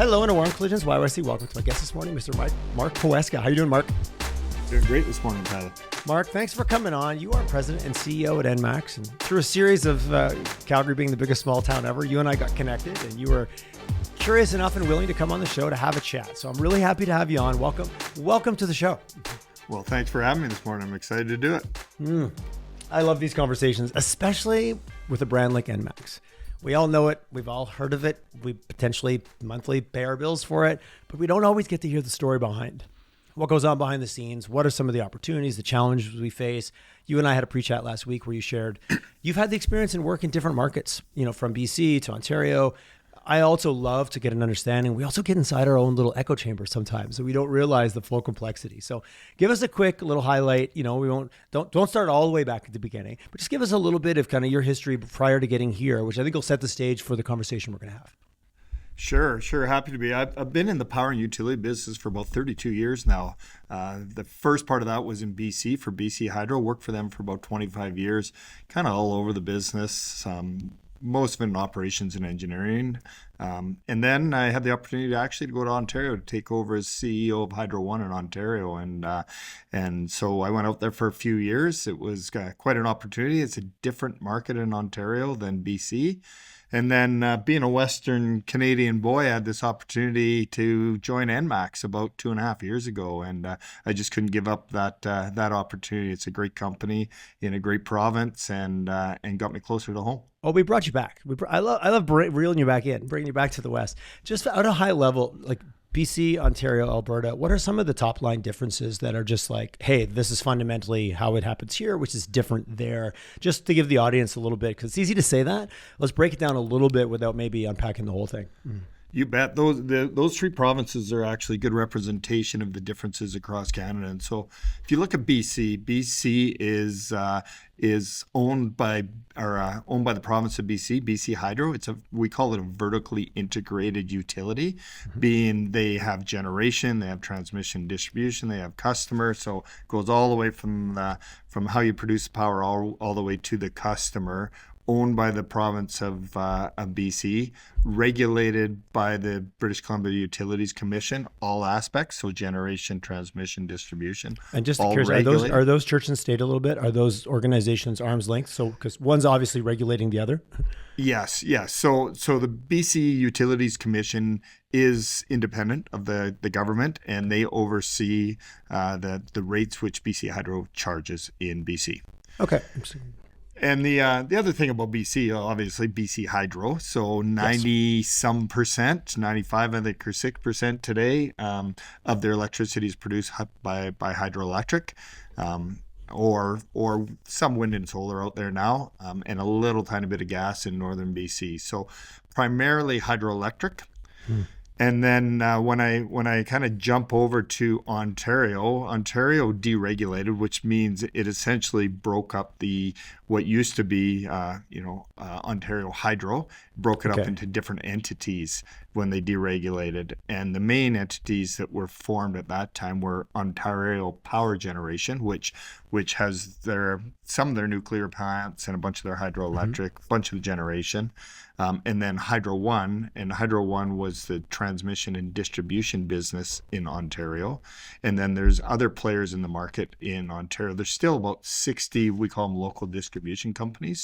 Hello and a warm collisions YYC. Welcome to my guest this morning, Mr. Mark Poweska. How you doing, Mark? Doing great this morning, Tyler. Mark, thanks for coming on. You are president and CEO at ENMAX, and through a series of Calgary being the biggest small town ever, you and I got connected, and you were curious enough and willing to come on the show to have a chat. So I'm really happy to have you on. Welcome to the show. Well, thanks for having me this morning. I'm excited to do it. I love these conversations, especially with a brand like ENMAX. We all know it. We've all heard of it. We potentially monthly pay our bills for it, but we don't always get to hear the story behind what goes on behind the scenes. What are some of the opportunities, the challenges we face? You and I had a pre-chat last week where you shared you've had the experience in work in different markets, from BC to Ontario. I also love to get an understanding. We also get inside our own little echo chamber sometimes, so we don't realize the full complexity. So give us a quick little highlight. We don't start all the way back at the beginning, but just give us a little bit of kind of your history prior to getting here, which I think will set the stage for the conversation we're going to have. Sure. Happy to be. I've been in the power and utility business for about 32 years now. The first part of that was in BC for BC Hydro. Worked for them for about 25 years, kind of all over the business. Most of it in operations and engineering. And then I had the opportunity to go to Ontario to take over as CEO of Hydro One in Ontario. And so I went out there for a few years. It was quite an opportunity. It's a different market in Ontario than BC. And then being a Western Canadian boy, I had this opportunity to join ENMAX about 2.5 years ago. And I just couldn't give up that opportunity. It's a great company in a great province and got me closer to home. Oh, we brought you back. I love reeling you back in, bringing you back to the West. Just at a high level, like BC, Ontario, Alberta, what are some of the top line differences that are just like, hey, this is fundamentally how it happens here, which is different there? Just to give the audience a little bit, because it's easy to say that. Let's break it down a little bit without maybe unpacking the whole thing. You bet. Those three provinces are actually good representation of the differences across Canada. And so if you look at BC is owned by the province of BC Hydro. We call it a vertically integrated utility, being they have generation, they have transmission, distribution, they have customer. So it goes all the way from how you produce power all the way to the customer. Owned by the province of BC, regulated by the British Columbia Utilities Commission, all aspects, so generation, transmission, distribution. And just curious, are those church and state a little bit? Are those organizations arm's length? So because one's obviously regulating the other. Yes. So the BC Utilities Commission is independent of the government, and they oversee the rates which BC Hydro charges in BC. Okay. And the other thing about BC, obviously BC Hydro, so 90-some percent, 95 I think or 6% today of their electricity is produced by hydroelectric, or some wind and solar out there now, and a little tiny bit of gas in northern BC. So primarily hydroelectric. And then when I kind of jump over to Ontario deregulated, which means it essentially broke up what used to be Ontario Hydro, broke it up into different entities when they deregulated. And the main entities that were formed at that time were Ontario Power Generation, which has some of their nuclear plants and a bunch of their hydroelectric, bunch of the generation. And then Hydro One, and Hydro One was the transmission and distribution business in Ontario. And then there's other players in the market in Ontario. There's still about 60, we call them local distribution companies.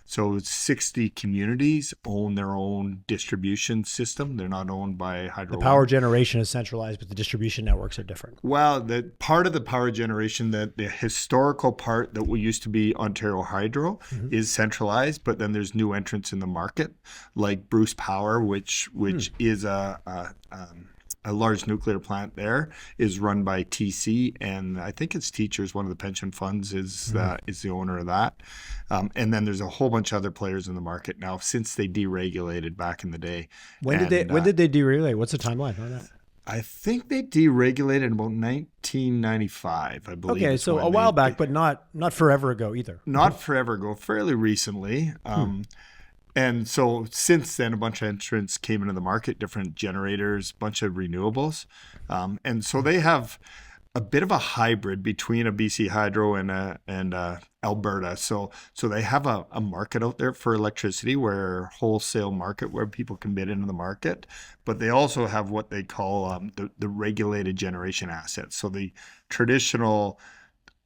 So 60 communities own their own distribution system. They're not owned by Hydro One. The power generation is centralized, but the distribution networks are different. Well, the part of the power generation, the historical part that used to be Ontario Hydro is centralized, but then there's new entrants in the market, like Bruce Power, which is a large nuclear plant there, is run by TC, and I think it's Teachers, one of the pension funds, is the owner of that. And then there's a whole bunch of other players in the market now since they deregulated back in the day. When did they deregulate? What's the timeline on that? I think they deregulated in about 1995, I believe. Okay, so a while back, but not forever ago either. Not forever ago, fairly recently. And so since then, a bunch of entrants came into the market, different generators, bunch of renewables. And so they have a bit of a hybrid between a BC Hydro and Alberta. So they have a market out there for electricity, where wholesale market where people can bid into the market, but they also have what they call the regulated generation assets. So the traditional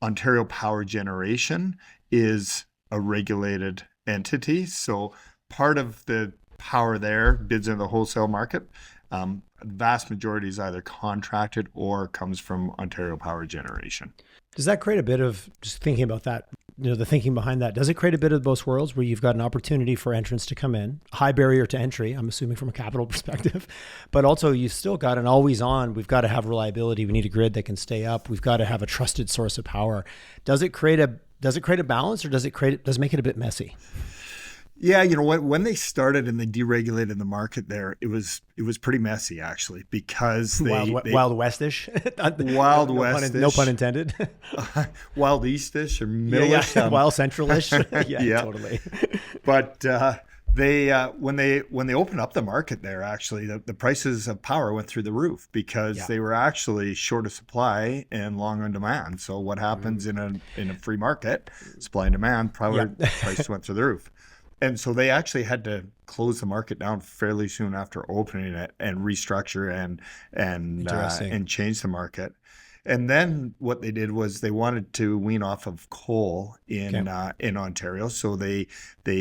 Ontario Power Generation is a regulated entity. So part of the power there bids in the wholesale market. Vast majority is either contracted or comes from Ontario Power Generation. Does that create a bit of, just thinking about that, the thinking behind that, does it create a bit of both worlds where you've got an opportunity for entrants to come in, high barrier to entry, I'm assuming from a capital perspective, but also you've still got an always on, we've got to have reliability, we need a grid that can stay up, we've got to have a trusted source of power. Does it create a balance, or does it make it a bit messy? Yeah, you know what? When they started and they deregulated the market there, it was pretty messy, actually, because Wild West-ish. Wild West-ish. No pun intended. Wild East-ish or Middle-ish. Wild Central-ish. Yeah, totally. But when they opened up the market there, actually, the prices of power went through the roof, because they were actually short of supply and long on demand. So what happens in a free market, supply and demand, prices went through the roof. And so they actually had to close the market down fairly soon after opening it, and restructure and change the market. And then what they did was they wanted to wean off of coal in Ontario. So they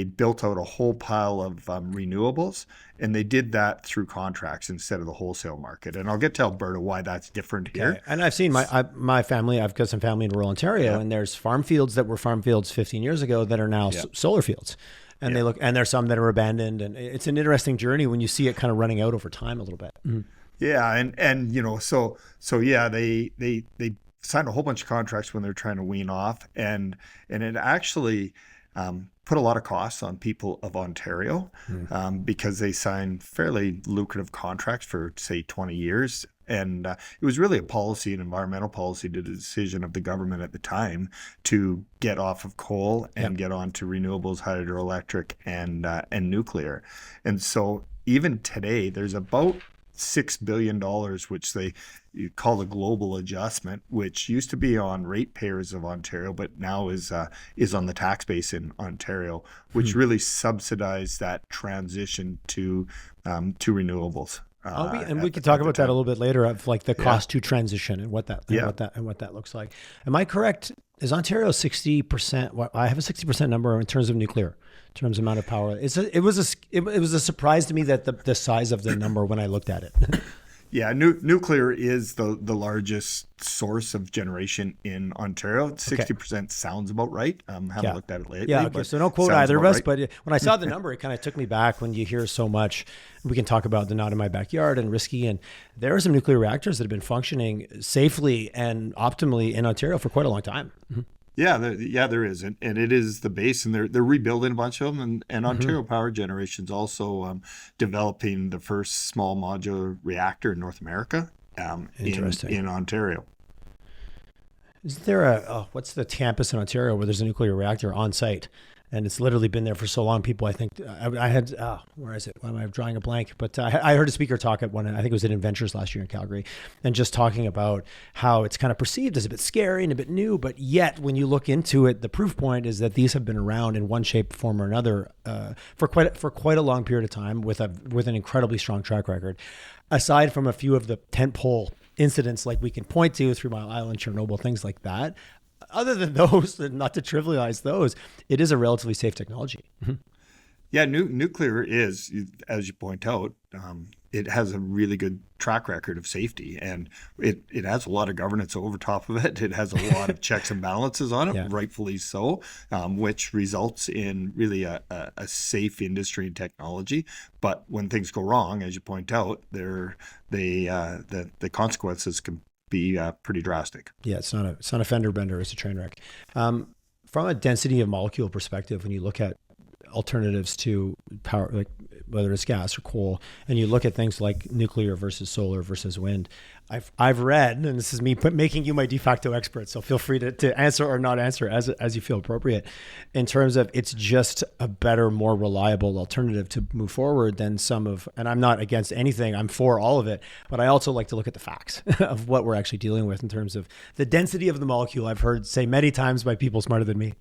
built out a whole pile of renewables, and they did that through contracts instead of the wholesale market. And I'll get to Alberta why that's different here. And I've seen my family, I've got some family in rural Ontario, and there's farm fields that were farm fields 15 years ago that are now solar fields. And they look, and there's some that are abandoned, and it's an interesting journey when you see it kind of running out over time a little bit. Mm-hmm. Yeah, and you know, so yeah, they signed a whole bunch of contracts when they're trying to wean off, and it actually put a lot of costs on people of Ontario, because they signed fairly lucrative contracts for, say, 20 years. And it was really a policy, an environmental policy, the decision of the government at the time to get off of coal and get on to renewables, hydroelectric, and nuclear. And so even today, there's about $6 billion, which you call the global adjustment, which used to be on ratepayers of Ontario, but now is on the tax base in Ontario, which really subsidized that transition to renewables. And we could talk about that a little bit later, of like the cost to transition and what that looks like. Am I correct? Is Ontario 60%? Well, I have a 60% number in terms of nuclear, in terms of amount of power. It was a surprise to me that the size of the number when I looked at it. Yeah, nuclear is the largest source of generation in Ontario. 60% sounds about right. Haven't looked at it lately. Yeah, okay. So don't quote either of us, but when I saw the number, it kind of took me back when you hear so much. We can talk about the not in my backyard and risky. And there are some nuclear reactors that have been functioning safely and optimally in Ontario for quite a long time. Mm-hmm. Yeah, there is, and it is the base, and they're rebuilding a bunch of them, and Ontario Power Generation's also developing the first small modular reactor in North America in Ontario. Is there what's the campus in Ontario where there's a nuclear reactor on site? And it's literally been there for so long. People, I think, I had, where is it? Why am I drawing a blank? But I heard a speaker talk at one, I think it was at Inventures last year in Calgary, and just talking about how it's kind of perceived as a bit scary and a bit new, but yet when you look into it, the proof point is that these have been around in one shape, form, or another for quite a long period of time with an incredibly strong track record. Aside from a few of the tentpole incidents like we can point to, 3 Mile Island, Chernobyl, things like that. Other than those, not to trivialize those, it is a relatively safe technology. Mm-hmm. Yeah, nuclear is, as you point out, it has a really good track record of safety, and it has a lot of governance over top of it. It has a lot of checks and balances on it, rightfully so, which results in really a safe industry and technology. But when things go wrong, as you point out, the consequences can be pretty drastic. Yeah, it's not a fender bender, it's a train wreck. From a density of molecule perspective, when you look at alternatives to power, like whether it's gas or coal, and you look at things like nuclear versus solar versus wind, I've read, and this is me making you my de facto expert, so feel free to answer or not answer as you feel appropriate, in terms of it's just a better, more reliable alternative to move forward than some of, and I'm not against anything, I'm for all of it, but I also like to look at the facts of what we're actually dealing with in terms of the density of the molecule. I've heard say many times by people smarter than me.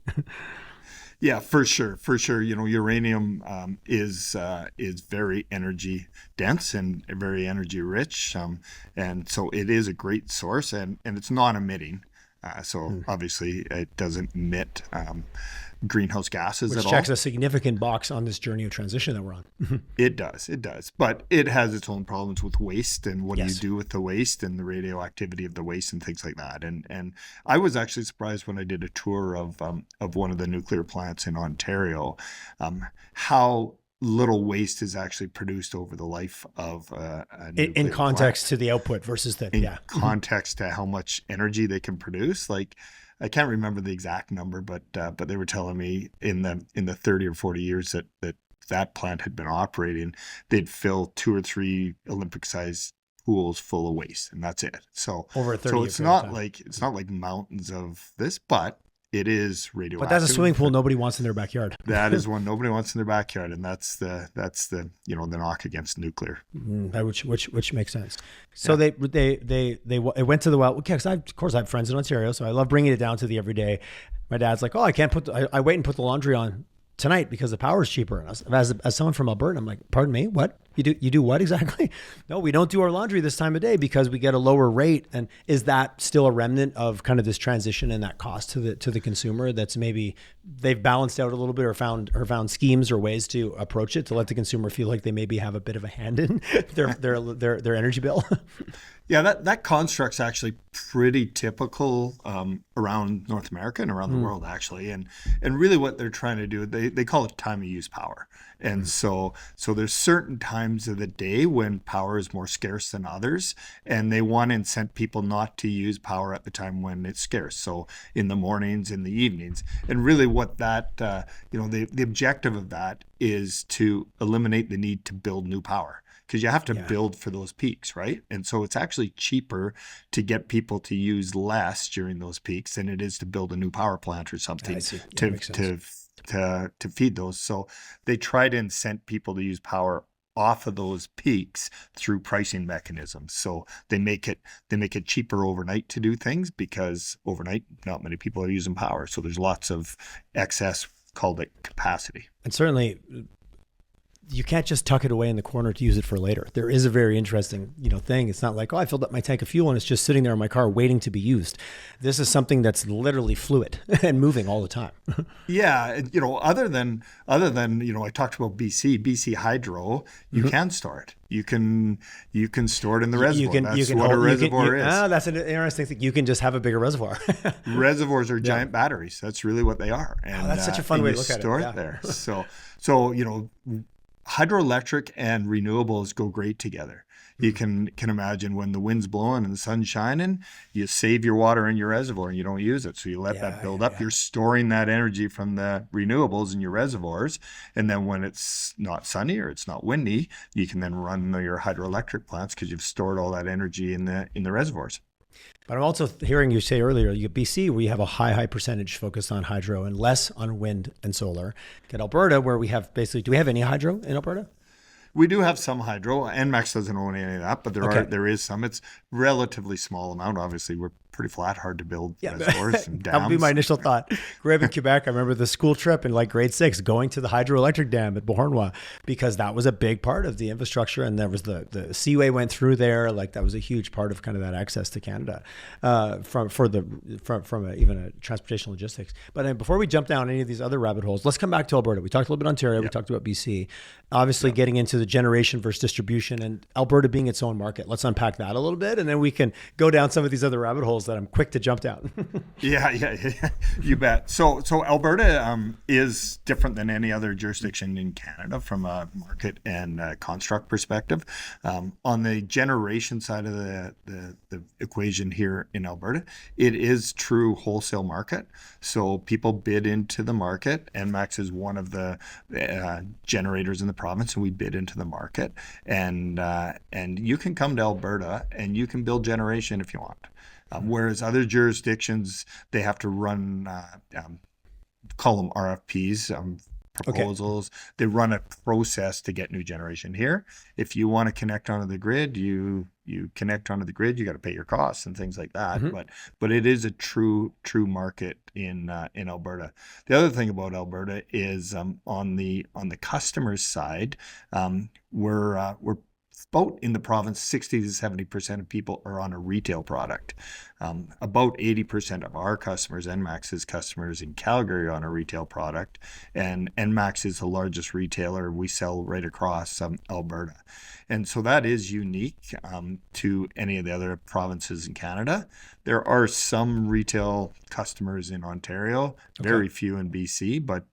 Yeah, for sure. You know, uranium is very energy dense and very energy rich, and so it is a great source, and it's non-emitting. So obviously, it doesn't emit greenhouse gases Which at all. checks a significant box on this journey of transition that we're on. It does. But it has its own problems with waste and what do you Yes. do with the waste and the radioactivity of the waste and things like that. And I was actually surprised when I did a tour of one of the nuclear plants in Ontario, how little waste is actually produced over the life of a nuclear In context plant. to the output versus the, In context to how much energy they can produce. Like, I can't remember the exact number, but they were telling me in the 30 or 40 years that plant had been operating, they'd fill 2 or 3 Olympic-sized pools full of waste, and that's it. So over a 30 so year it's period of not time. it's not like mountains of this, but it is radioactive. But that's a swimming pool nobody wants in their backyard. That is one nobody wants in their backyard, and that's the the knock against nuclear. Which makes sense. So it went to the well. Okay, because of course I have friends in Ontario, so I love bringing it down to the everyday. My dad's like, oh, I can't I wait and put the laundry on tonight because the power is cheaper. And as someone from Alberta, I'm like, pardon me, what? You do what exactly? No, we don't do our laundry this time of day because we get a lower rate. And is that still a remnant of kind of this transition and that cost to the consumer that's maybe they've balanced out a little bit or found schemes or ways to approach it to let the consumer feel like they maybe have a bit of a hand in their energy bill? Yeah, that construct's actually pretty typical around North America and around the world, actually. And really what they're trying to do, they call it time of use power. And so there's certain times of the day when power is more scarce than others, and they want to incent people not to use power at the time when it's scarce. So in the mornings, in the evenings. And really what that, the objective of that is to eliminate the need to build new power. Because you have to build for those peaks, right? And so it's actually cheaper to get people to use less during those peaks than it is to build a new power plant or something to feed those. So they try to incent people to use power off of those peaks through pricing mechanisms. So they make it cheaper overnight to do things because overnight not many people are using power. So there's lots of excess, called it capacity. And certainly you can't just tuck it away in the corner to use it for later. There is a very interesting, thing. It's not like, oh, I filled up my tank of fuel and it's just sitting there in my car waiting to be used. This is something that's literally fluid and moving all the time. Yeah, other than I talked about BC Hydro, you can store it. You can store it in the reservoir. That's what a reservoir is. That's an interesting thing. You can just have a bigger reservoir. Reservoirs are giant batteries. That's really what they are. And that's such a fun way to look at it. Store it there. So hydroelectric and renewables go great together. You can imagine when the wind's blowing and the sun's shining, you save your water in your reservoir and you don't use it. So you let that build up. You're storing that energy from the renewables in your reservoirs. And then when it's not sunny or it's not windy, you can then run your hydroelectric plants because you've stored all that energy in the reservoirs. But I'm also hearing you say earlier, you get BC, where you have a high percentage focused on hydro and less on wind and solar. Get Alberta, where we have basically, do we have any hydro in Alberta? We do have some hydro. ENMAX doesn't own any of that, but there is some. It's relatively small amount. Obviously, we're pretty flat, hard to build reservoirs and dams. That would be my initial thought. Grew up in Quebec. I remember the school trip in like grade 6 going to the hydroelectric dam at Beauharnois because that was a big part of the infrastructure, and there was the seaway went through there. Like that was a huge part of kind of that access to Canada from even a transportation logistics. But before we jump down any of these other rabbit holes, let's come back to Alberta. We talked a little bit Ontario. We talked about BC. Obviously, getting into the generation versus distribution and Alberta being its own market. Let's unpack that a little bit, and then we can go down some of these other rabbit holes hills that I'm quick to jump down. Yeah, you bet. So Alberta is different than any other jurisdiction in Canada from a market and construct perspective. On the generation side of the equation here in Alberta, it is true wholesale market. So people bid into the market. ENMAX is one of the generators in the province, and we bid into the market. And you can come to Alberta and you can build generation if you want. Whereas other jurisdictions, they have to run, call them RFPs, proposals. Okay. They run a process to get new generation here. If you want to connect onto the grid, you connect onto the grid. You got to pay your costs and things like that. Mm-hmm. But it is a true market in Alberta. The other thing about Alberta is on the customer's side, we're about in the province, 60 to 70% of people are on a retail product. About 80% of our customers, ENMAX's customers in Calgary, are on a retail product. And ENMAX is the largest retailer. We sell right across Alberta. And so that is unique to any of the other provinces in Canada. There are some retail customers in Ontario, very few in BC, but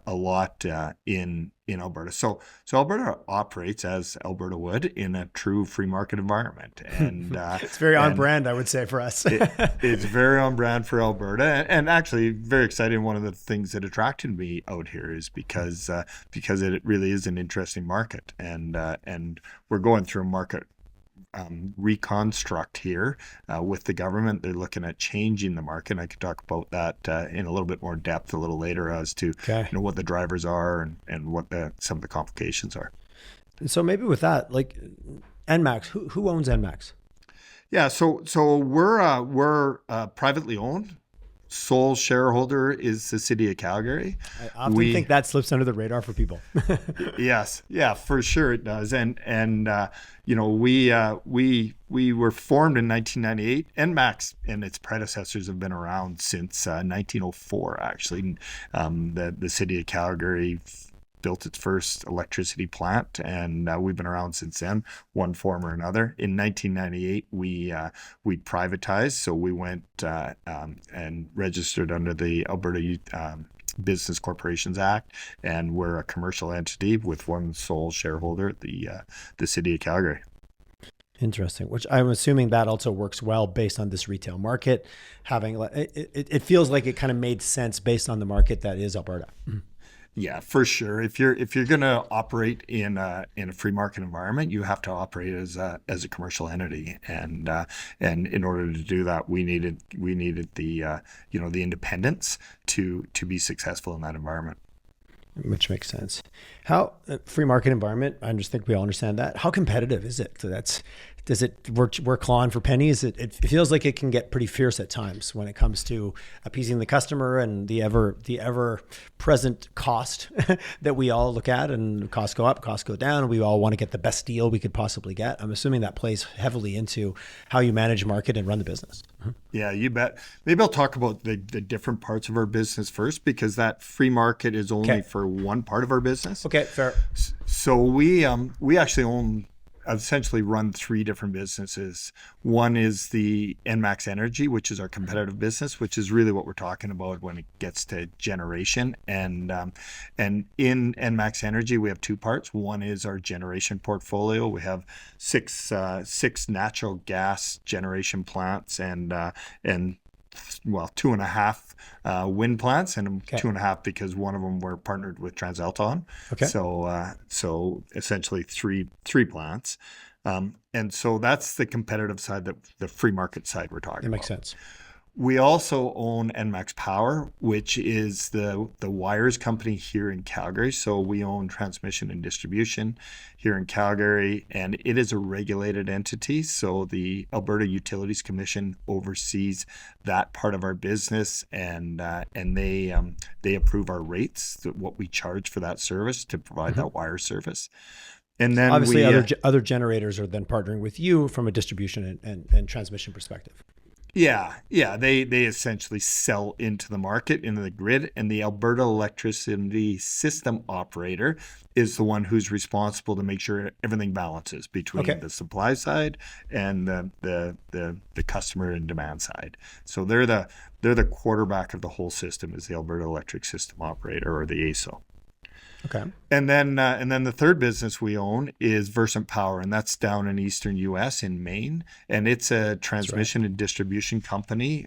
a lot in Alberta. So Alberta operates as Alberta would in a true free market environment. And it's very on brand, I would say, for us. It's very on brand for Alberta, and actually very exciting. One of the things that attracted me out here is because it really is an interesting market, and we're going through a market reconstruct here with the government. They're looking at changing the market. I could talk about that in a little bit more depth a little later as to what the drivers are and what some of the complications are. So maybe with that, like ENMAX, who owns ENMAX? Yeah, so we're privately owned. Sole shareholder is the city of Calgary. I often think that slips under the radar for people. Yes, yeah, for sure it does. And we were formed in 1998. ENMAX and its predecessors have been around since 1904. Actually, the city of Calgary built its first electricity plant, and we've been around since then, one form or another. In 1998, we privatized, so we went and registered under the Alberta Business Corporations Act, and we're a commercial entity with one sole shareholder, the city of Calgary. Interesting. Which I'm assuming that also works well based on this retail market. Having it feels like it kind of made sense based on the market that is Alberta. Yeah, for sure. If you're going to operate in a free market environment, you have to operate as a commercial entity, and in order to do that, we needed the the independence to be successful in that environment. Which makes sense. How free market environment? I just think we all understand that. How competitive is it? So does it we're clawing for pennies? It feels like it can get pretty fierce at times when it comes to appeasing the customer and the ever present cost that we all look at, and costs go up, costs go down. We all want to get the best deal we could possibly get. I'm assuming that plays heavily into how you manage market and run the business. Yeah, you bet. Maybe I'll talk about the different parts of our business first, because that free market is only for one part of our business. Okay, fair. So we actually essentially run three different businesses. One is the ENMAX Energy, which is our competitive business, which is really what we're talking about when it gets to generation. And in ENMAX Energy, we have two parts. One is our generation portfolio. We have six natural gas generation plants and 2.5 wind plants, and 2.5 because one of them we're partnered with TransAlta on. Okay. So essentially three plants. And so that's the competitive side, the free market side we're talking about. That makes sense. We also own ENMAX Power, which is the wires company here in Calgary. So we own transmission and distribution here in Calgary, and it is a regulated entity. So the Alberta Utilities Commission oversees that part of our business, and they approve our rates, what we charge for that service to provide that wire service. And then obviously other generators are then partnering with you from a distribution and transmission perspective. Yeah. They essentially sell into the market, into the grid, and the Alberta Electricity System Operator is the one who's responsible to make sure everything balances between Okay. the supply side and the customer and demand side. So they're the quarterback of the whole system, is the Alberta Electric System Operator, or the AESO. Okay. And then the third business we own is Versant Power, and that's down in eastern U.S. in Maine, and it's a transmission and distribution company.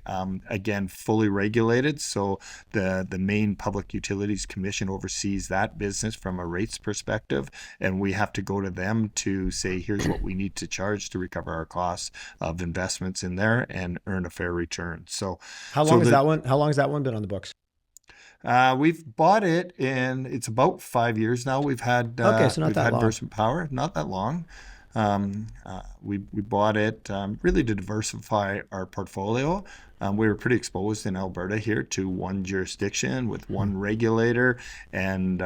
Again, fully regulated, so the Maine Public Utilities Commission oversees that business from a rates perspective, and we have to go to them to say, here's what we need to charge to recover our costs of investments in there and earn a fair return. So How long has that one? How long has that one been on the books? We've bought it, and it's about 5 years now. We've had Okay, so not we've that had long. Versant Power, not that long. We bought it really to diversify our portfolio. We were pretty exposed in Alberta here to one jurisdiction with one regulator and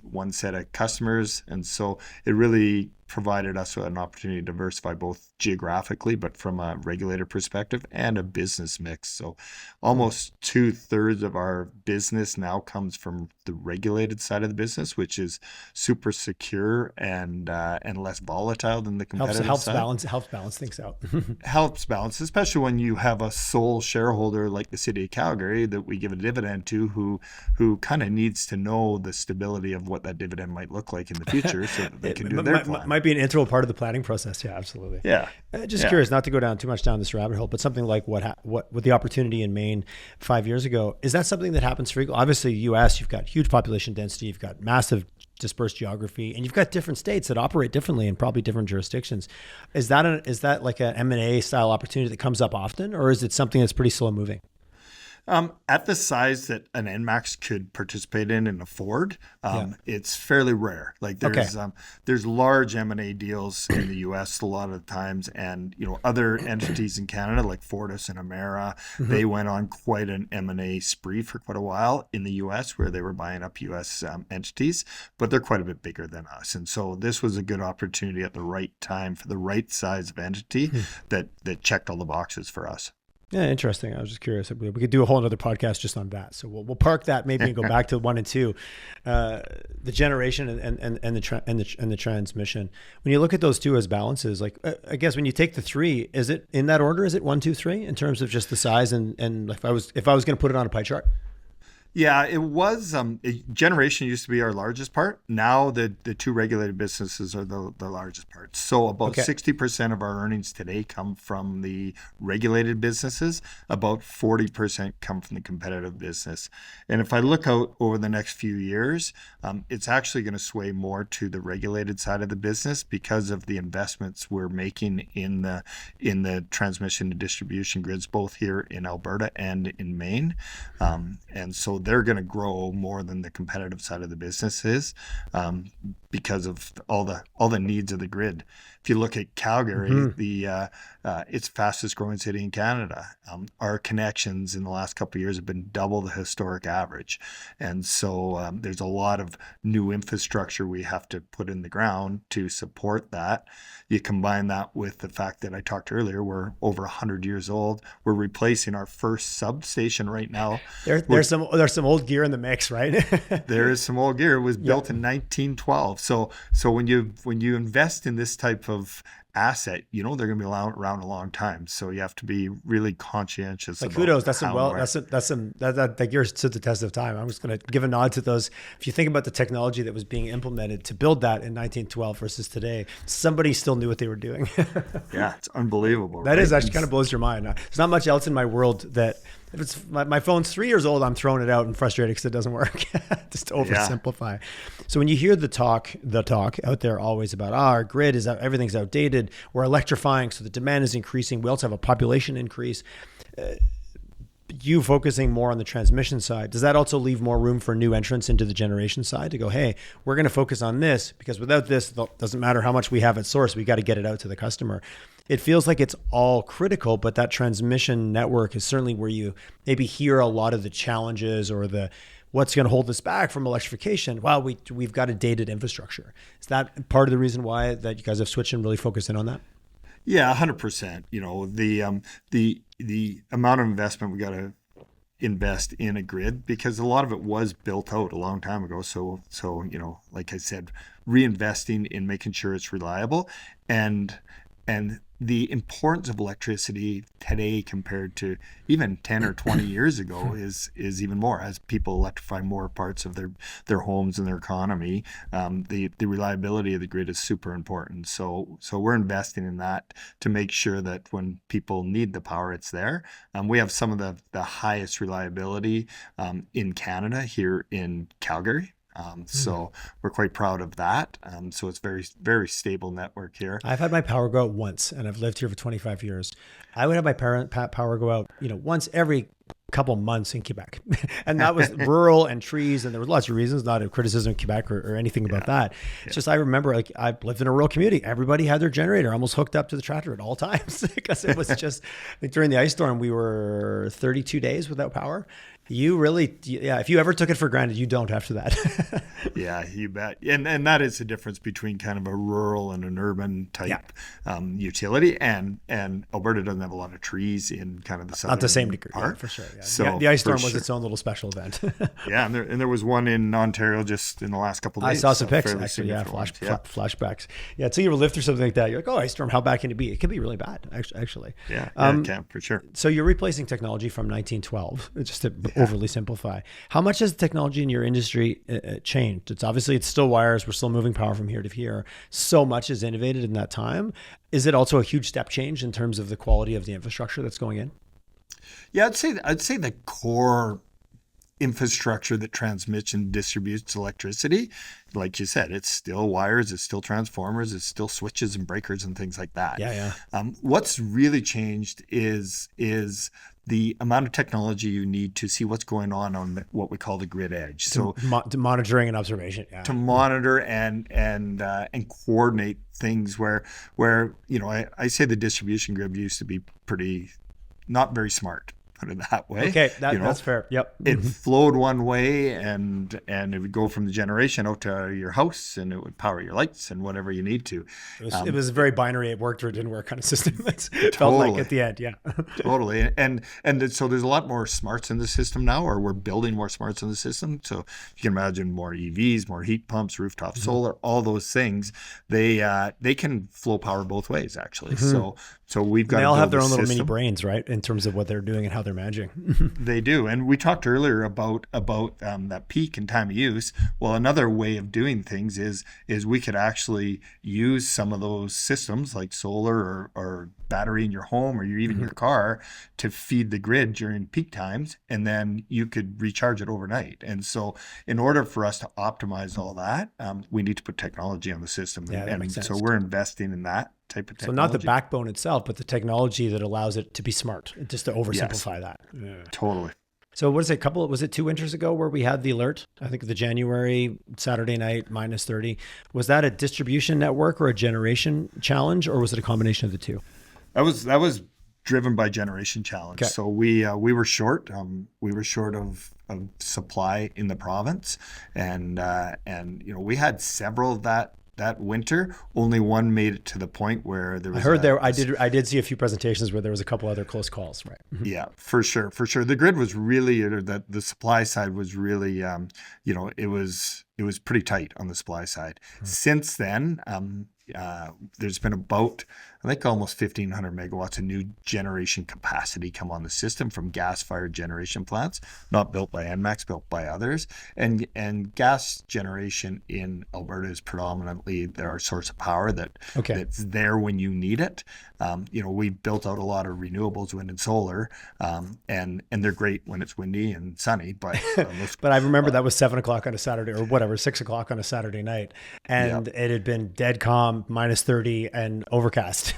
one set of customers, and so it really provided us with an opportunity to diversify both geographically, but from a regulator perspective and a business mix. So almost 2/3 of our business now comes from the regulated side of the business, which is super secure and less volatile than the competitive side. Helps balance things out. Helps balance, especially when you have a sole shareholder like the city of Calgary that we give a dividend to, who kind of needs to know the stability of what that dividend might look like in the future, so that they can do their plan. Might be an integral part of the planning process. Yeah, absolutely. Yeah. Just curious, not to go too much down this rabbit hole, but something like what with the opportunity in Maine 5 years ago, is that something that happens frequently? Obviously, U.S., you've got huge population density, you've got massive dispersed geography, and you've got different states that operate differently in probably different jurisdictions. Is that like an M&A style opportunity that comes up often, or is it something that's pretty slow moving? At the size that an ENMAX could participate in and afford, it's fairly rare. Like there's large M&A deals in the U.S. a lot of the times, and other entities in Canada like Fortis and Emera, they went on quite an M&A spree for quite a while in the U.S. where they were buying up U.S. Entities, but they're quite a bit bigger than us, and so this was a good opportunity at the right time for the right size of entity that checked all the boxes for us. Yeah, interesting. I was just curious. We could do a whole other podcast just on that. So we'll park that maybe and go back to 1 and 2, the generation and the transmission. When you look at those two as balances, like I guess when you take the 3, is it in that order? Is it 1, 2, 3 in terms of just the size and if I was going to put it on a pie chart? Yeah, it was. Generation used to be our largest part. Now the two regulated businesses are the largest part. So about 60% of our earnings today come from the regulated businesses. About 40% come from the competitive business. And if I look out over the next few years, it's actually going to sway more to the regulated side of the business because of the investments we're making in the transmission and distribution grids, both here in Alberta and in Maine. And so they're going to grow more than the competitive side of the business is, because of all the needs of the grid. If you look at Calgary, it's fastest growing city in Canada. Our connections in the last couple of years have been double the historic average, and so there's a lot of new infrastructure we have to put in the ground to support that. You combine that with the fact that I talked earlier, we're over 100 years old. We're replacing our first substation right now. There's some old gear in the mix, right? There is some old gear. It was built in 1912. So when you invest in this type of asset, they're going to be around a long time. So you have to be really conscientious. Like kudos, that gear stood the test of time. I'm just going to give a nod to those. If you think about the technology that was being implemented to build that in 1912 versus today, somebody still knew what they were doing. Yeah, it's unbelievable. That is actually kind of blows your mind. There's not much else in my world that. If it's my phone's 3 years old, I'm throwing it out and frustrated because it doesn't work. Just to oversimplify. Yeah. So when you hear the talk out there always about our grid is everything's outdated, we're electrifying, so the demand is increasing. We also have a population increase. You focusing more on the transmission side, does that also leave more room for new entrants into the generation side to go, hey, we're going to focus on this because without this, it doesn't matter how much we have at source, we got to get it out to the customer. It feels like it's all critical, but that transmission network is certainly where you maybe hear a lot of the challenges or what's going to hold us back from electrification. Well, we've got a dated infrastructure. Is that part of the reason why that you guys have switched and really focused in on that? Yeah, 100%. You know, the amount of investment we got to invest in a grid, because a lot of it was built out a long time ago. So you know, like I said, reinvesting in making sure it's reliable, and the importance of electricity today compared to even 10 or 20 years ago is even more. As people electrify more parts of their homes and their economy, the reliability of the grid is super important. So we're investing in that to make sure that when people need the power, it's there. We have some of the highest reliability in Canada here in Calgary. So we're quite proud of that. So it's very, very stable network here. I've had my power go out once, and I've lived here for 25 years. I would have my power go out, once every couple months in Quebec. And that was rural and trees, and there was lots of reasons, not a criticism of Quebec or anything about that. It's just, I remember, like, I lived in a rural community. Everybody had their generator almost hooked up to the tractor at all times, because it was just, I think during the ice storm, we were 32 days without power. You really, if you ever took it for granted, you don't after that. Yeah, you bet. And that is the difference between kind of a rural and an urban type utility. And Alberta doesn't have a lot of trees in kind of the southern Not the same degree, part. for sure. Yeah. So the ice storm was its own little special event. Yeah, and there was one in Ontario just in the last couple of days. I saw some pics, actually, flashbacks. Yeah, until you ever lived through something like that, you're like, oh, ice storm, how bad can it be? It can be really bad, actually. Yeah, it can, for sure. So you're replacing technology from 1912, just to overly simplify. How much has the technology in your industry changed? It's still wires. We're still moving power from here to here. So much is innovated in that time. Is it also a huge step change in terms of the quality of the infrastructure that's going in? Yeah, I'd say the core infrastructure that transmits and distributes electricity, like you said, it's still wires, it's still transformers, it's still switches and breakers and things like that. Yeah. What's really changed is the amount of technology you need to see what's going on what we call the grid edge. So monitoring and observation. Yeah. To monitor and coordinate things where I say the distribution grid used to be not very smart. Put it that way. Okay, that's fair. Yep. It flowed one way, and it would go from the generation out to your house, and it would power your lights and whatever you need to. It was very binary. It worked or it didn't work kind of system. It felt like at the end, yeah. Totally. And so there's a lot more smarts in the system now, or we're building more smarts in the system. So you can imagine more EVs, more heat pumps, rooftop solar, all those things. They can flow power both ways, actually. So we've got. They all have their own little mini brains, right, in terms of what they're doing and how they're managing. They do, and we talked earlier about that peak and time of use. Well, another way of doing things is we could actually use some of those systems like solar or battery in your home or even your car to feed the grid during peak times, and then you could recharge it overnight. And so, in order for us to optimize all that, we need to put technology on the system. Yeah, that makes sense. So we're investing in that type of technology. So not the backbone itself, but the technology that allows it to be smart, just to oversimplify that. Yeah. Totally. So what is it, was it 2 winters ago where we had the alert? I think the January, Saturday night, -30. Was that a distribution network or a generation challenge, or was it a combination of the two? That was driven by generation challenge. Okay. So we were short. We were short of supply in the province, and we had several of that winter. Only one made it to the point where there was. I did see a few presentations where there was a couple other close calls, right? Yeah, for sure. The grid was really, the supply side was really, it was pretty tight on the supply side. Since then, there's been about, I think, almost 1,500 megawatts of new generation capacity come on the system from gas-fired generation plants, not built by ENMAX, built by others. And gas generation in Alberta is predominantly our source of power that's there when you need it. We built out a lot of renewables, wind and solar, and they're great when it's windy and sunny. But but I remember that was 7 o'clock on a Saturday, or whatever, 6 o'clock on a Saturday night, and it had been dead calm, -30 and overcast.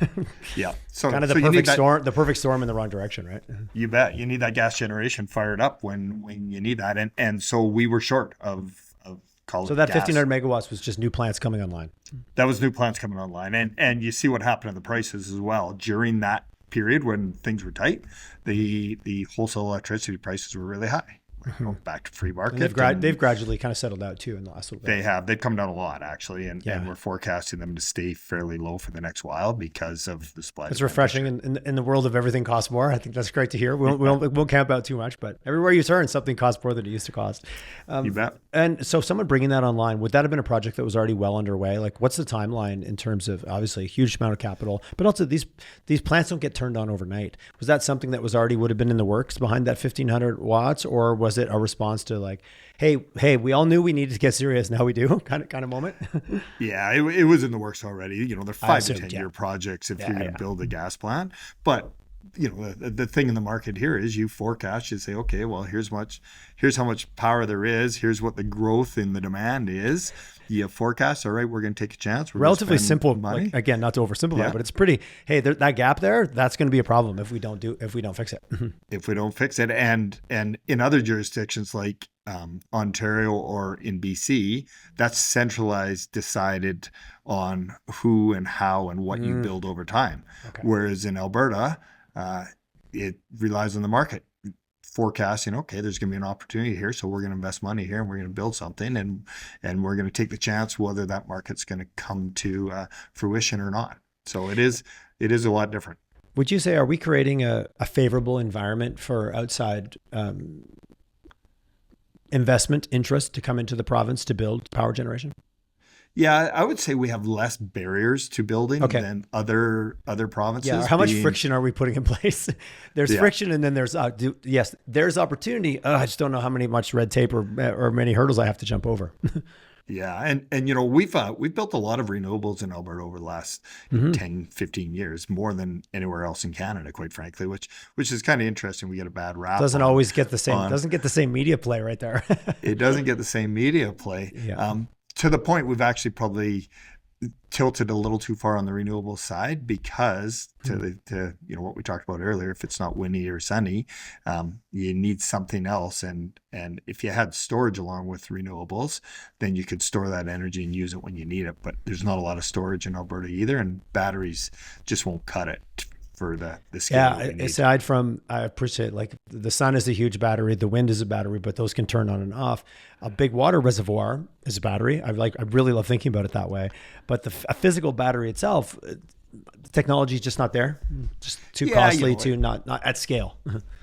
Yeah. So kind of the perfect storm in the wrong direction, right? You bet. You need that gas generation fired up when you need that. And so we were short of So that 1,500 megawatts was just new plants coming online. That was new plants coming online. And you see what happened to the prices as well. During that period when things were tight, the wholesale electricity prices were really high. back to free market. And they've gradually kind of settled out too in the last little bit. They've come down a lot actually, and we're forecasting them to stay fairly low for the next while because of the supply. It's refreshing in the world of everything costs more. I think that's great to hear. We won't camp out too much, but everywhere you turn, something costs more than it used to cost. You bet. And so someone bringing that online, would that have been a project that was already well underway? Like what's the timeline in terms of obviously a huge amount of capital, but also these plants don't get turned on overnight. Was that something that would have been in the works behind that 1,500 watts, or was it a response to like, hey, we all knew we needed to get serious, now we do kind of moment? Yeah, it was in the works already. They're 5 to 10 year projects if you're going to build a gas plant. But the thing in the market here is you forecast, you say, okay, well, here's how much power there is. Here's what the growth in the demand is. You forecast, all right, we're going to take a chance. We're relatively simple money. Like, again, not to oversimplify, but it's pretty, that gap there, that's going to be a problem if we don't fix it. If we don't fix it. And in other jurisdictions like Ontario or in BC, that's centralized, decided on who and how and what you build over time. Okay. Whereas in Alberta, it relies on the market forecasting. Okay, there's going to be an opportunity here, so we're going to invest money here and we're going to build something, and we're going to take the chance whether that market's going to come to fruition or not. So it is a lot different. Would you say, are we creating a favorable environment for outside investment interest to come into the province to build power generation? Yeah, I would say we have less barriers to building than other provinces. Yeah, how much friction are we putting in place? There's friction, and then there's there's opportunity. I just don't know how much red tape or many hurdles I have to jump over. Yeah, and we've built a lot of renewables in Alberta over the last 10, 15 years, more than anywhere else in Canada, quite frankly, which is kind of interesting. We get a bad rap. Doesn't get the same media play right there. It doesn't get the same media play. Yeah. To the point we've actually probably tilted a little too far on the renewable side because to what we talked about earlier, if it's not windy or sunny, you need something else. And if you had storage along with renewables, then you could store that energy and use it when you need it. But there's not a lot of storage in Alberta either, and batteries just won't cut it for the scale. Yeah, aside from, I appreciate, like, the sun is a huge battery, the wind is a battery, but those can turn on and off. A big water reservoir is a battery. I really love thinking about it that way. But a physical battery itself, the technology is just not there. Just too costly, too not at scale.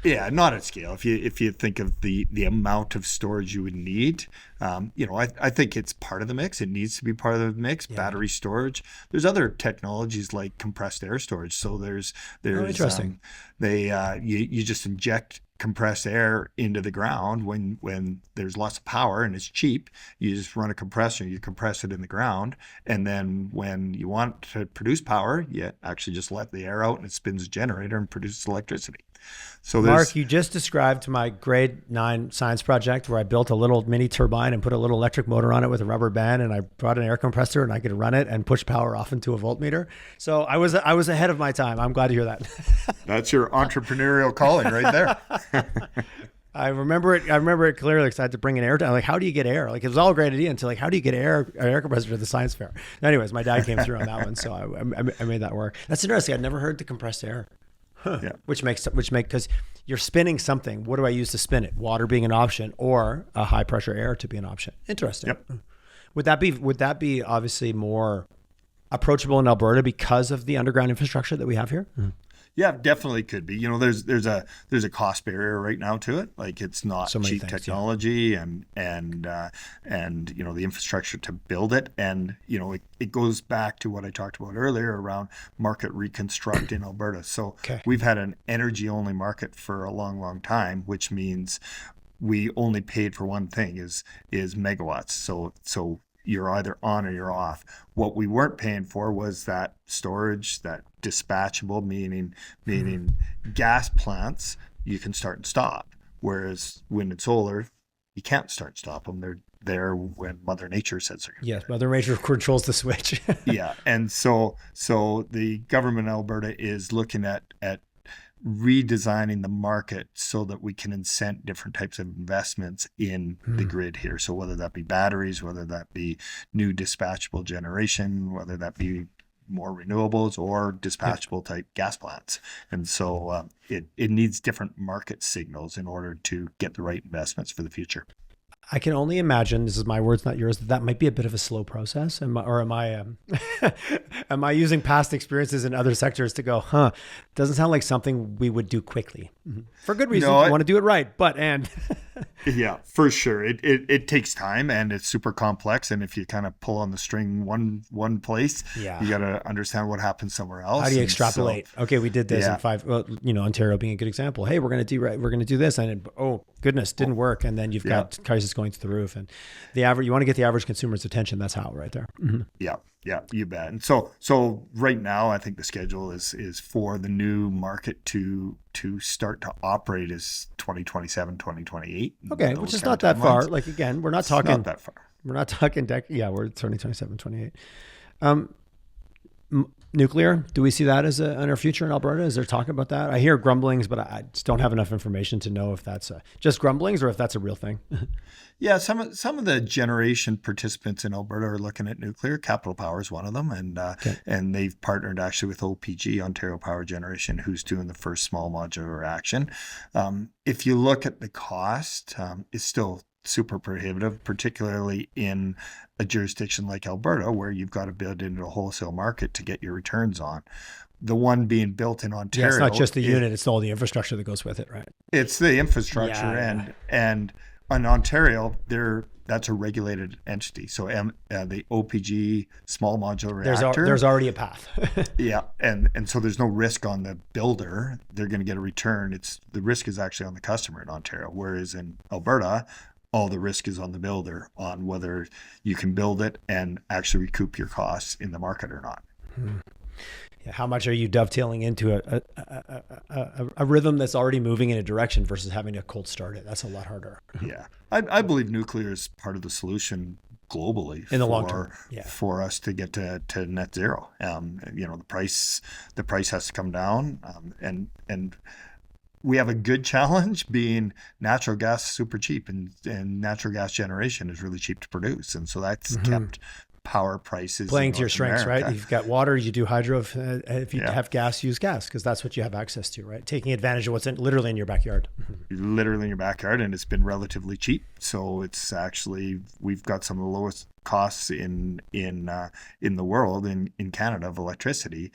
Yeah, not at scale. If you think of the amount of storage you would need, I think it's part of the mix. It needs to be part of the mix. Yeah. Battery storage. There's other technologies like compressed air storage. So there's interesting. You just inject compressed air into the ground when there's lots of power and it's cheap. You just run a compressor, you compress it in the ground, and then when you want to produce power, you actually just let the air out and it spins a generator and produces electricity. So Mark, you just described my grade 9 science project where I built a little mini turbine and put a little electric motor on it with a rubber band, and I brought an air compressor and I could run it and push power off into a voltmeter. So I was ahead of my time. I'm glad to hear that. That's your entrepreneurial calling right there. I remember it clearly because I had to bring an air down. Like, how do you get air? Like, it was all a great idea until, like, how do you get an air compressor to the science fair? Anyways, my dad came through on that one, so I made that work. That's interesting. I'd never heard the compressed air. Huh. Yeah. Which makes because you're spinning something. What do I use to spin it? Water being an option, or a high pressure air to be an option. Interesting. Yep. Would that be obviously more approachable in Alberta because of the underground infrastructure that we have here? Mm-hmm. Yeah, definitely could be. There's a cost barrier right now to it. Like, it's not cheap technology, and the infrastructure to build it. And it goes back to what I talked about earlier around market reconstruct in Alberta. So we've had an energy only market for a long, long time, which means we only paid for one thing is megawatts. So you're either on or you're off. What we weren't paying for was that storage, that dispatchable, meaning gas plants you can start and stop. Whereas wind and solar, you can't start and stop them. They're there when Mother Nature says so. Yes, Mother Nature controls the switch. Yeah, and so the government of Alberta is looking at redesigning the market so that we can incent different types of investments in the grid here. So whether that be batteries, whether that be new dispatchable generation, whether that be more renewables or dispatchable type gas plants. And so it needs different market signals in order to get the right investments for the future. I can only imagine, this is my words, not yours, that might be a bit of a slow process. Am I using past experiences in other sectors to go, doesn't sound like something we would do quickly. For good reason. You want to do it right, yeah, for sure. It takes time and it's super complex. And if you kind of pull on the string one place, you got to understand what happens somewhere else. How do you extrapolate? Okay, we did this in 5. Well, Ontario being a good example. Hey, we're going to do this, and oh goodness, didn't work. And then you've got prices going through the roof. And you want to get the average consumer's attention. That's how right there. Mm-hmm. Yeah, you bet. And so right now, I think the schedule is for the new market to start to operate as 2027, 2028. Okay, which is not that far. Like, again, we're not talking not that far. We're not talking we're 2027, 28. Nuclear, do we see that as in our future in Alberta? Is there talk about that? I hear grumblings, but I just don't have enough information to know if that's just grumblings or if that's a real thing. Yeah, some of the generation participants in Alberta are looking at nuclear. Capital Power is one of them, and they've partnered actually with OPG, Ontario Power Generation, who's doing the first small modular reaction. If you look at the cost, it's still super prohibitive, particularly in a jurisdiction like Alberta, where you've got to build into a wholesale market to get your returns on. The one being built in Ontario, it's not just the unit; it's all the infrastructure that goes with it, right? It's the infrastructure, and in Ontario, that's a regulated entity. So the OPG small modular reactor, there's already a path. Yeah, and so there's no risk on the builder. They're going to get a return. The risk is actually on the customer in Ontario, whereas in Alberta, all the risk is on the builder on whether you can build it and actually recoup your costs in the market or not. Yeah, how much are you dovetailing into a rhythm that's already moving in a direction versus having to cold start it? That's a lot harder. Yeah, I believe nuclear is part of the solution globally in the long term for us to get to net zero. The price has to come down, and we have a good challenge being natural gas is super cheap, and natural gas generation is really cheap to produce, and so that's kept power prices playing to your strengths, America. right? You've got water, you do hydro. If you have gas, use gas because that's what you have access to, right? Taking advantage of what's literally in your backyard. Literally in your backyard, and it's been relatively cheap. So it's actually we've got some of the lowest costs in the world in Canada of electricity.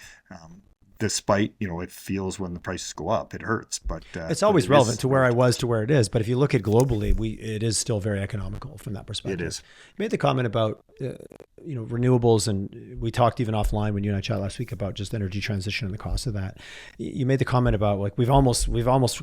Despite, it feels when the prices go up, it hurts, but it's always relevant to where I was to where it is. But if you look at globally, it is still very economical from that perspective. It is. You made the comment about, renewables, and we talked even offline when you and I chatted last week about just energy transition and the cost of that. You made the comment about like, we've almost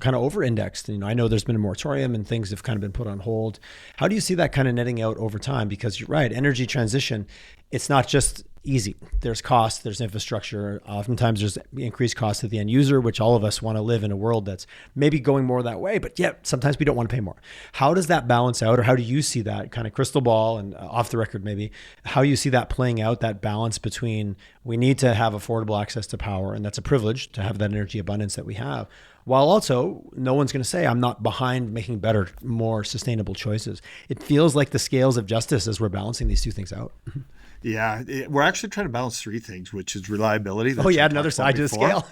kind of over-indexed. I know there's been a moratorium and things have kind of been put on hold. How do you see that kind of netting out over time? Because you're right, energy transition, it's not just easy. There's cost, there's infrastructure. Oftentimes there's increased cost to the end user, which all of us want to live in a world that's maybe going more that way, but yet sometimes we don't want to pay more. How does that balance out, or how do you see that kind of crystal ball and off the record maybe, how you see that playing out, that balance between we need to have affordable access to power, and that's a privilege to have that energy abundance that we have, while also no one's going to say I'm not behind making better, more sustainable choices. It feels like the scales of justice as we're balancing these two things out. Yeah, we're actually trying to balance three things, which is reliability. Another side to the scale.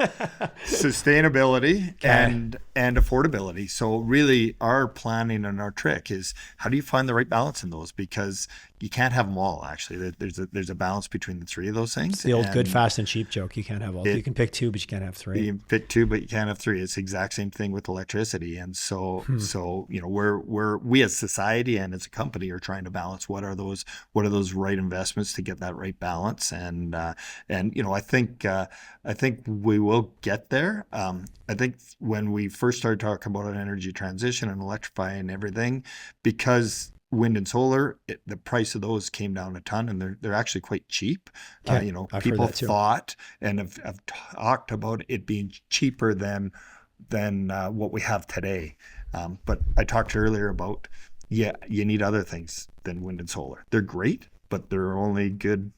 Sustainability and affordability. So really our planning and our trick is how do you find the right balance in those? Because you can't have them all, actually. There's a balance between the three of those things. It's the old good, fast, and cheap joke. You can't have all. You can pick two, but you can't have three. You can pick two, but you can't have three. It's the exact same thing with electricity. And so we as society and as a company are trying to balance what are those right investments to get that right balance. And I think we will get there. I think when we first started talking about an energy transition and electrifying everything, because wind and solar, the price of those came down a ton, and they're actually quite cheap. People thought and have talked about it being cheaper than what we have today. But I talked earlier about, you need other things than wind and solar. They're great, but they're only good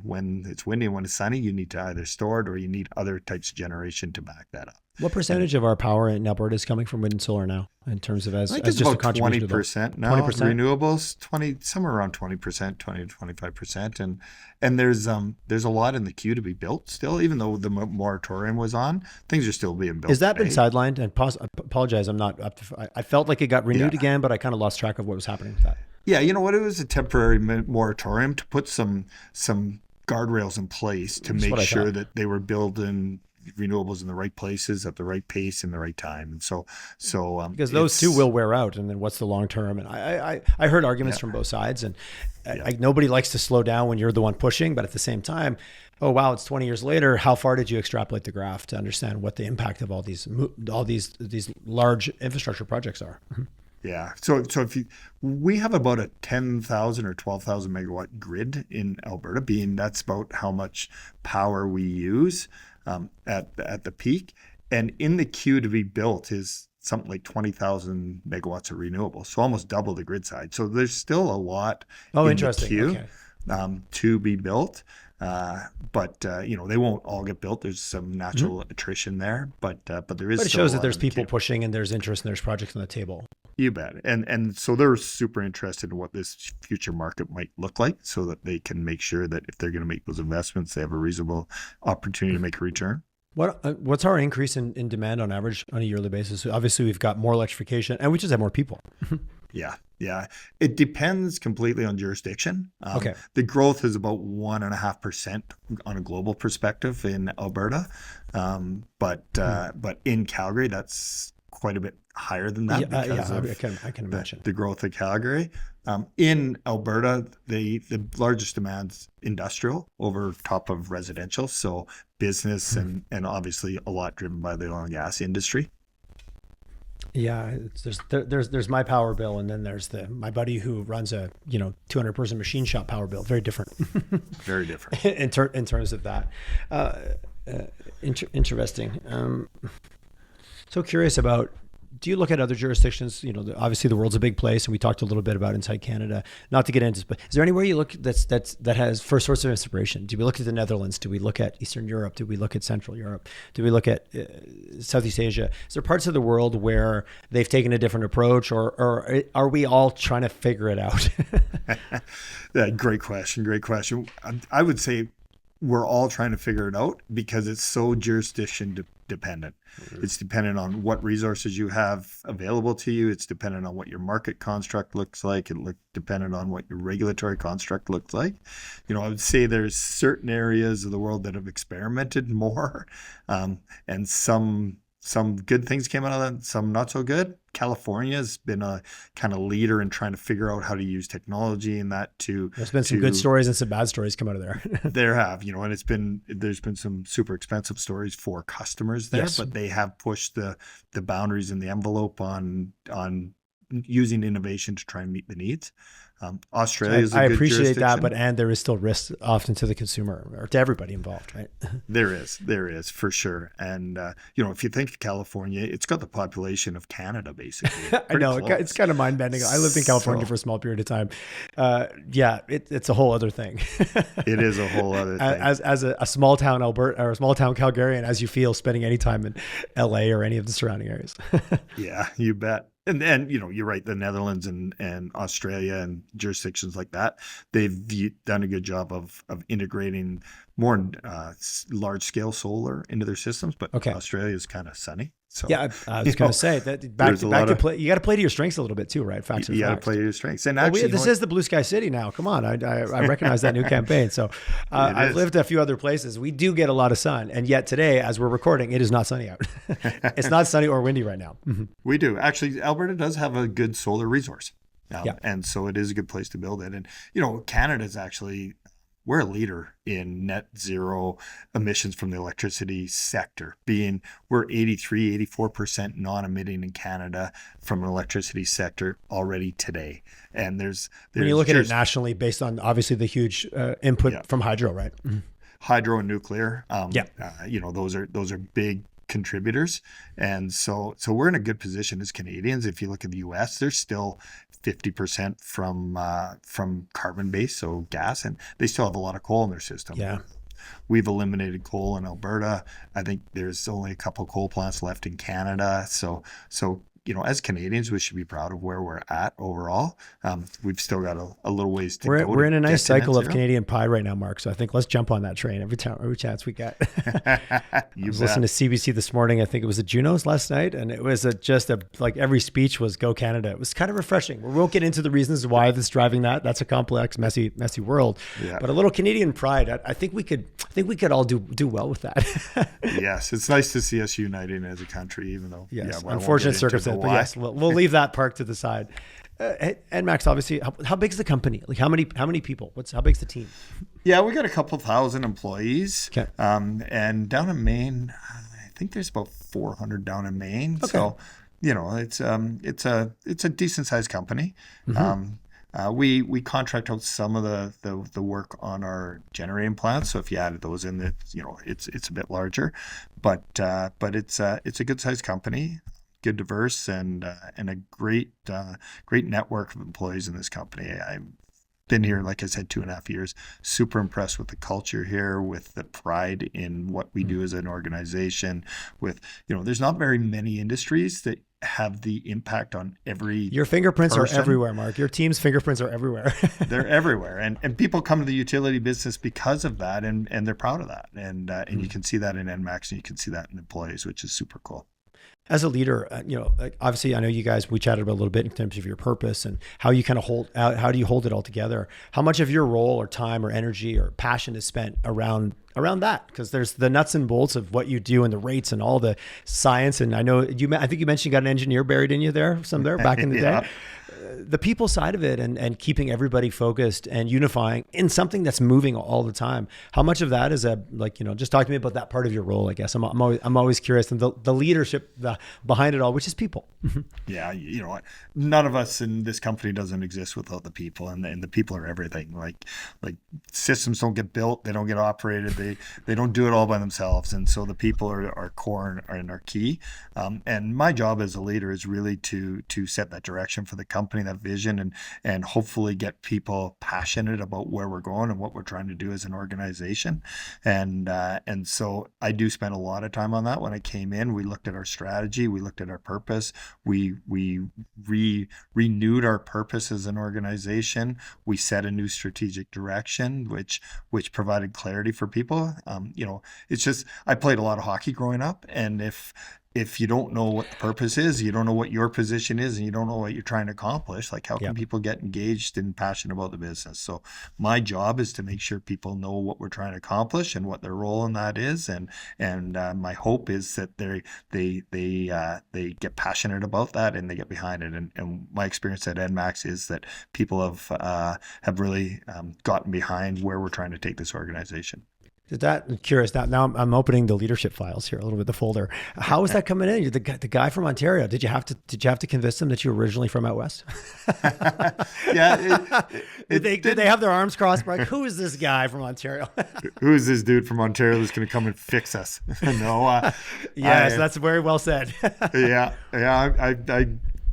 when it's windy and when it's sunny. You need to either store it or you need other types of generation to back that up. What percentage of our power in Alberta is coming from wind and solar now, in terms of I as think as it's just a about contribution 20% to now. 20%? Renewables, 20, somewhere around 20%, 20 to 25%. And there's a lot in the queue to be built still, even though the moratorium was on, things are still being built Has that been today. sidelined? And I apologize, I'm not up to. I felt like it got renewed Yeah. again, but I kind of lost track of what was happening with that. Yeah, you know what? It was a temporary moratorium to put some guardrails in place to That's make what I sure thought. that they were building renewables in the right places at the right pace in the right time. And Because those two will wear out, and then what's the long term? And I heard arguments yeah, from both sides, and yeah. nobody likes to slow down when you're the one pushing, but at the same time, oh wow, it's 20 years later. How far did you extrapolate the graph to understand what the impact of all these large infrastructure projects are? Yeah. So we have about a 10,000 or 12,000 megawatt grid in Alberta, that's about how much power we use at the peak. And in the queue to be built is something like 20,000 megawatts of renewables. So almost double the grid side. So there's still a lot in the Interesting. queue Okay. to be built. But they won't all get built. There's some natural attrition there, but there is. But it still a shows that lot there's in the people queue. pushing, and there's interest, and there's projects on the table. You bet. And so they're super interested in what this future market might look like, so that they can make sure that if they're going to make those investments, they have a reasonable opportunity to make a return. What's our increase in demand on average on a yearly basis? Obviously, we've got more electrification, and we just have more people. Yeah. Yeah. It depends completely on jurisdiction. Okay. The growth is about 1.5% on a global perspective in Alberta. But in Calgary, that's quite a bit higher than that because of I can imagine. the growth of Calgary. In Alberta, the largest demand's industrial over top of residential. So business and obviously a lot driven by the oil and gas industry. Yeah, there's my power bill, and then there's my buddy who runs a 200 person machine shop power bill. Very different. Very different. in terms of that. Interesting. So curious about. Do you look at other jurisdictions? Obviously the world's a big place, and we talked a little bit about inside Canada. Not to get into, but is there anywhere you look that has first source of inspiration? Do we look at the Netherlands? Do we look at Eastern Europe? Do we look at Central Europe? Do we look at Southeast Asia? Is there parts of the world where they've taken a different approach, or are we all trying to figure it out? Yeah, great question. Great question. I would say we're all trying to figure it out because it's so jurisdiction dependent. Mm-hmm. It's dependent on what resources you have available to you. It's dependent on what your market construct looks like. Dependent on what your regulatory construct looks like. I would say there's certain areas of the world that have experimented more, and some good things came out of that, some not so good. California has been a kind of leader in trying to figure out how to use technology and that to. There's been some good stories and some bad stories come out of there. There have, and there's been some super expensive stories for customers there, Yes. but they have pushed the boundaries and the envelope on using innovation to try and meet the needs. Australia is a I good appreciate that, jurisdiction. but there is still risk often to the consumer or to everybody involved, right? There is for sure. And, if you think of California, it's got the population of Canada, basically. I know Pretty it's kind of mind bending. I lived in California for a small period of time. It's a whole other thing. It is a whole other thing. As a small town Alberta or a small town Calgarian, as you feel spending any time in LA or any of the surrounding areas. Yeah, you bet. And you're right. The Netherlands and Australia and jurisdictions like that, they've done a good job of integrating more large scale solar into their systems. But Australia is kind of sunny. So yeah, I was going to say that back to play. You got to play to your strengths a little bit too, right? Facts are facts. You got to play to your strengths. And actually, this is the blue sky city now. Come on, I recognize that new campaign. So I've lived a few other places. We do get a lot of sun, and yet today, as we're recording, it is not sunny out. It's not sunny or windy right now. Mm-hmm. We do actually. Alberta does have a good solar resource, and so it is a good place to build it. And Canada's actually. We're a leader in net zero emissions from the electricity sector, we're 84% non-emitting in Canada from an electricity sector already today. And there's when you look at it nationally, based on obviously the huge input from hydro, right? Mm-hmm. Hydro and nuclear, those are big contributors. And so we're in a good position as Canadians. If you look at the US, there's still 50% from carbon based, so gas, and they still have a lot of coal in their system. Yeah. We've eliminated coal in Alberta. I think there's only a couple coal plants left in Canada. So as Canadians, we should be proud of where we're at overall. We've still got a little ways to go. We're in a nice cycle of Canadian Pie right now, Mark. So I think let's jump on that train every chance we get. I was listening to CBC this morning. I think it was the Junos last night, and it was like every speech was "Go Canada." It was kind of refreshing. We won't get into the reasons why that's driving that. That's a complex, messy world. Yeah. But a little Canadian pride, I think we could all do well with that. Yes, it's nice to see us uniting as a country, even though unfortunate circumstances. But yes, we'll leave that part to the side. ENMAX, obviously, how big is the company? Like how many people? How big's the team? Yeah, we got a couple thousand employees. Okay. And down in Maine, I think there's about 400 down in Maine. Okay. So, it's a decent sized company. Mm-hmm. We contract out some of the work on our generating plants. So if you added those in, it's a bit larger, but it's a good sized company. Good, diverse, and a great network of employees in this company. I've been here, like I said, 2.5 years. Super impressed with the culture here, with the pride in what we do as an organization. With there's not very many industries that have the impact on every. Your fingerprints person. Are everywhere, Mark. Your team's fingerprints are everywhere. They're everywhere, and people come to the utility business because of that, and they're proud of that, and you can see that in ENMAX, and you can see that in employees, which is super cool. As a leader, obviously I know you guys, we chatted about a little bit in terms of your purpose and how you kind of how do you hold it all together? How much of your role or time or energy or passion is spent around that? Because there's the nuts and bolts of what you do and the rates and all the science. And I think you mentioned you got an engineer buried in you there back in the day. The people side of it and keeping everybody focused and unifying in something that's moving all the time. How much of that is just talk to me about that part of your role, I guess. I'm always curious, and the leadership behind it all, which is people. Yeah. None of us in this company doesn't exist without the people, and the people are everything. Like systems don't get built, they don't get operated, they don't do it all by themselves. And so the people are core and are key. And my job as a leader is really to set that direction for the company, that vision, and hopefully get people passionate about where we're going and what we're trying to do as an organization. And so I do spend a lot of time on that. When I came in, we looked at our strategy, we looked at our purpose, we renewed our purpose as an organization. We set a new strategic direction, which provided clarity for people. It's just, I played a lot of hockey growing up, and if you don't know what the purpose is, you don't know what your position is, and you don't know what you're trying to accomplish, like how can people get engaged and passionate about the business? So my job is to make sure people know what we're trying to accomplish and what their role in that is. And my hope is that they get passionate about that and they get behind it. And my experience at ENMAX is that people have really gotten behind where we're trying to take this organization. I'm curious now. I'm opening the leadership files here a little bit, the folder. How is that coming in? You're the guy from Ontario. Did you have to convince them that you were originally from out west? Yeah. Did they have their arms crossed? Like, who is this guy from Ontario? Who is this dude from Ontario that's going to come and fix us? No. Yes, that's very well said. Yeah.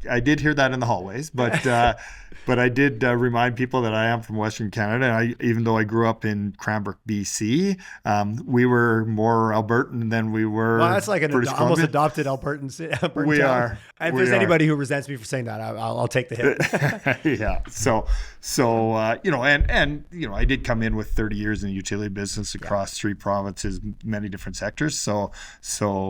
I did hear that in the hallways, but I did remind people that I am from Western Canada. Even though I grew up in Cranbrook, BC, we were more Albertan than we were. Well, that's like almost adopted Albertan. We are. If there's anybody who resents me for saying that, I'll take the hit. Yeah. So I did come in with 30 years in the utility business across 3 provinces, many different sectors. So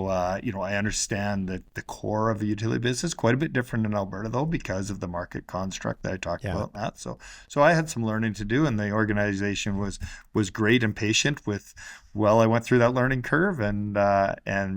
I understand that the core of the utility business quite a bit different in Alberta, though, because of the market construct that I talked about that. So I had some learning to do, and the organization was great and patient with. Well, I went through that learning curve and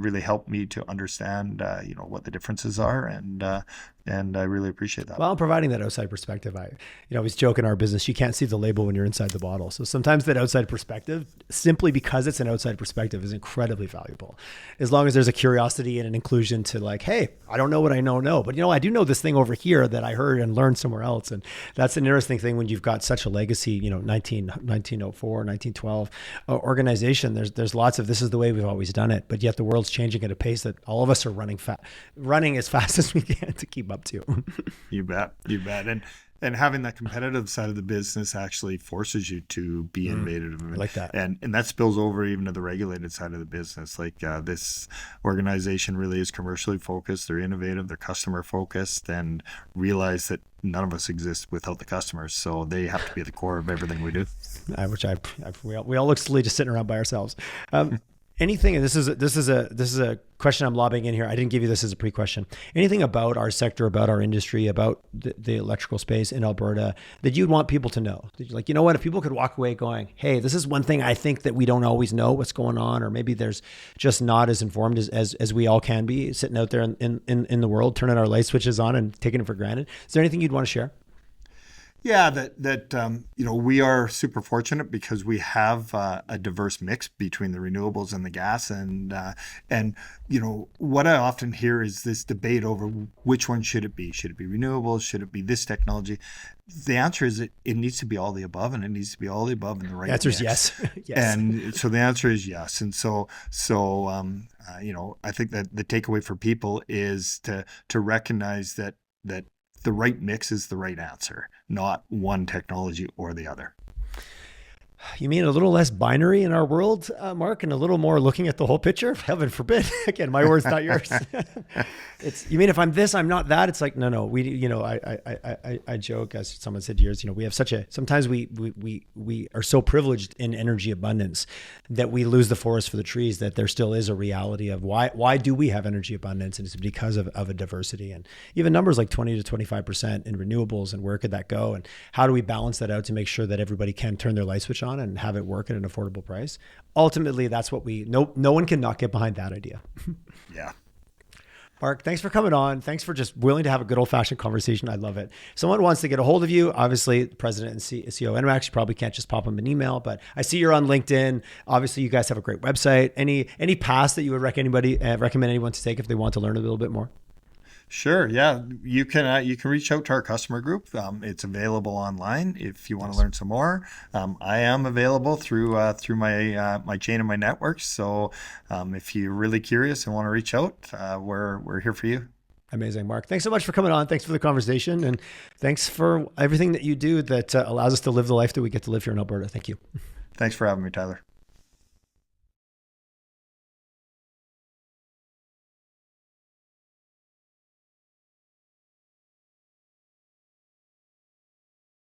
really helped me to understand what the differences are, and I really appreciate that. Well, I'm providing that outside perspective. I always joke in our business, you can't see the label when you're inside the bottle. So sometimes that outside perspective, simply because it's an outside perspective, is incredibly valuable. As long as there's a curiosity and an inclusion to like, hey, I don't know what I know, but I do know this thing over here that I heard and learned somewhere else. And that's an interesting thing when you've got such a legacy, 1904, 1912 organization. There's lots of, this is the way we've always done it, but yet the world's changing at a pace that all of us are running as fast as we can to keep up to. You bet. and having that competitive side of the business actually forces you to be innovative. I like that. And that spills over even to the regulated side of the business. Like this organization really is commercially focused. They're innovative. They're customer focused, and realize that none of us exist without the customers. So they have to be at the core of everything we do. We all look silly just sitting around by ourselves. Anything, and this is a question I'm lobbing in here. I didn't give you this as a pre-question. Anything about our sector, about our industry, about the electrical space in Alberta that you'd want people to know? That you're like, you know what, if people could walk away going, hey, this is one thing I think that we don't always know what's going on, or maybe there's just not as informed as we all can be sitting out there in the world, turning our light switches on and taking it for granted. Is there anything you'd want to share? Yeah, that we are super fortunate because we have a diverse mix between the renewables and the gas, and what I often hear is this debate over which one should it be? Should it be renewables? Should it be this technology? The answer is it needs to be all the above, and it needs to be all the above in the right. The answer is mix. yes. Yes. And so the answer is yes, and so I think that the takeaway for people is to recognize that the right mix is the right answer, not one technology or the other. You mean a little less binary in our world, Mark, and a little more looking at the whole picture? Heaven forbid. Again, my words, not yours. You mean if I'm this, I'm not that? It's like, no. I joke, as someone said years, we have sometimes we are so privileged in energy abundance that we lose the forest for the trees, that there still is a reality of why do we have energy abundance? And it's because of a diversity, and even numbers like 20 to 25% in renewables, and where could that go? And how do we balance that out to make sure that everybody can turn their light switch on and have it work at an affordable price? Ultimately, that's what no one can not get behind that idea. Yeah. Mark, thanks for coming on. Thanks for just willing to have a good old-fashioned conversation. I love it. If someone wants to get a hold of you, obviously, President and CEO of ENMAX, you probably can't just pop them an email, but I see you're on LinkedIn. Obviously, you guys have a great website. Any paths that you would recommend anyone to take if they want to learn a little bit more? Sure. Yeah. You can reach out to our customer group. It's available online if you want to learn some more. I am available through my chain of my networks. So if you're really curious and want to reach out, we're here for you. Amazing, Mark. Thanks so much for coming on. Thanks for the conversation, and thanks for everything that you do that allows us to live the life that we get to live here in Alberta. Thank you. Thanks for having me, Tyler.